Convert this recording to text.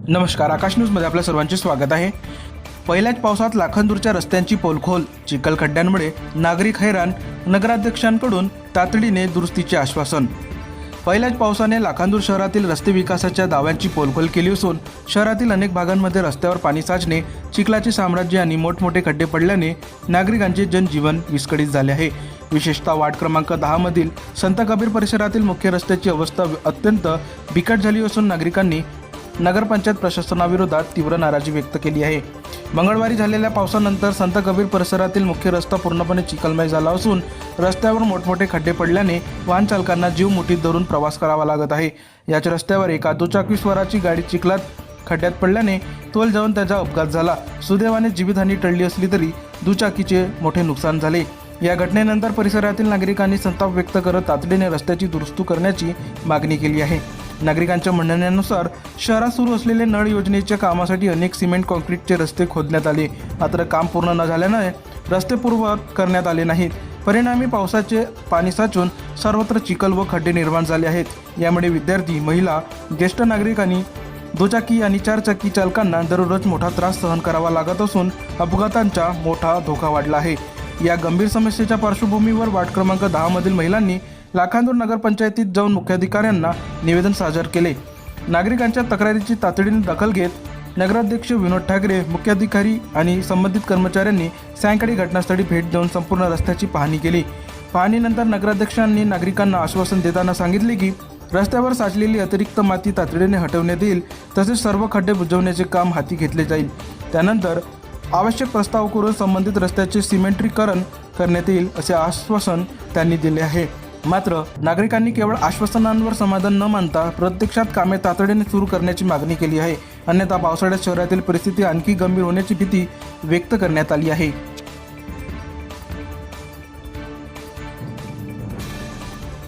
नमस्कार, आकाश न्यूजमध्ये आपल्या सर्वांचे स्वागत आहे. पहिल्याच पावसात लाखांदूरच्या रस्त्यांची पोलखोल, चिखल खड्ड्यांमुळे नागरिक हैराण, नगराध्यक्षांकडून तातडीने दुरुस्तीचे आश्वासन. पहिल्याच पावसाने लाखांदूर शहरातील रस्ते विकासाच्या दाव्यांची पोलखोल केली असून शहरातील अनेक भागांमध्ये रस्त्यावर पाणी साचणे, चिखलाचे साम्राज्य आणि मोठमोठे खड्डे पडल्याने नागरिकांचे जनजीवन विस्कळीत झाले आहे. विशेषतः वार्ड क्रमांक 10 मधील संत कबीर परिसरातील मुख्य रस्त्याची अवस्था अत्यंत बिकट झाली असून नागरिकांनी नगरपंचायत प्रशासनाविरोधात तीव्र नाराजी व्यक्त केली आहे. मंगळवारी झालेल्या पावसानंतर संत कबीर परिसरातील मुख्य रस्ता पूर्णपणे चिखलमय झाला असून रस्त्यावर मोठमोठे खड्डे पडल्याने वाहन चालकांना जीव मुठीत धरून प्रवास करावा लागत आहे. याच रस्त्यावर एका दुचाकीस्वाराची गाडी चिखलात खड्ड्यात पडल्याने तोल जाऊन त्याचा अपघात झाला. सुदैवाने जीवितहानी टळली असली तरी दुचाकीचे मोठे नुकसान झाले. या घटनेनंतर परिसरातील नागरिकांनी संताप व्यक्त करत तातडीने रस्त्याची दुरुस्ती करण्याची मागणी केली आहे. नागरिकांच्या म्हणण्यानुसार शहरात सुरू असलेले नळ योजनेच्या कामासाठी अनेक सिमेंट कॉन्क्रीटचे रस्ते खोदण्यात आले, मात्र काम पूर्ण न झाल्याने रस्ते पूर्ववत करण्यात आले नाहीत. परिणामी पावसाचे पाणी साचून सर्वत्र चिखल व खड्डे निर्माण झाले आहेत. यामुळे विद्यार्थी, महिला, ज्येष्ठ नागरिकांनी, दुचाकी आणि चारचाकी चालकांना दररोज मोठा त्रास सहन करावा लागत असून अपघातांचा मोठा धोका वाढला आहे. या गंभीर समस्येच्या पार्श्वभूमीवर वार्ड क्रमांक 10 मधील महिलांनी लाखांदूर नगरपंचायतीत जाऊन मुख्याधिकाऱ्यांना निवेदन सादर केले. नागरिकांच्या तक्रारीची तातडीने दखल घेत नगराध्यक्ष विनोद ठाकरे, मुख्याधिकारी आणि संबंधित कर्मचाऱ्यांनी सायंकाळी घटनास्थळी भेट देऊन संपूर्ण रस्त्याची पाहणी केली. पाहणीनंतर नगराध्यक्षांनी नागरिकांना आश्वासन देताना सांगितले की रस्त्यावर साचलेली अतिरिक्त माती तातडीने हटवण्यात येईल, तसेच सर्व खड्डे बुजवण्याचे काम हाती घेतले जाईल. त्यानंतर आवश्यक प्रस्ताव करून संबंधित रस्त्याचे सिमेंट्रीकरण करण्यात येईल असे आश्वासन त्यांनी दिले आहे. मात्र नागरिकांनी केवळ आश्वासनांवर समाधान न मानता प्रत्यक्षात कामे तातडीने सुरू करण्याची मागणी केली आहे. अन्यथा पावसाळ्यात शहरातील परिस्थिती आणखी गंभीर होण्याची भीती व्यक्त करण्यात आली आहे.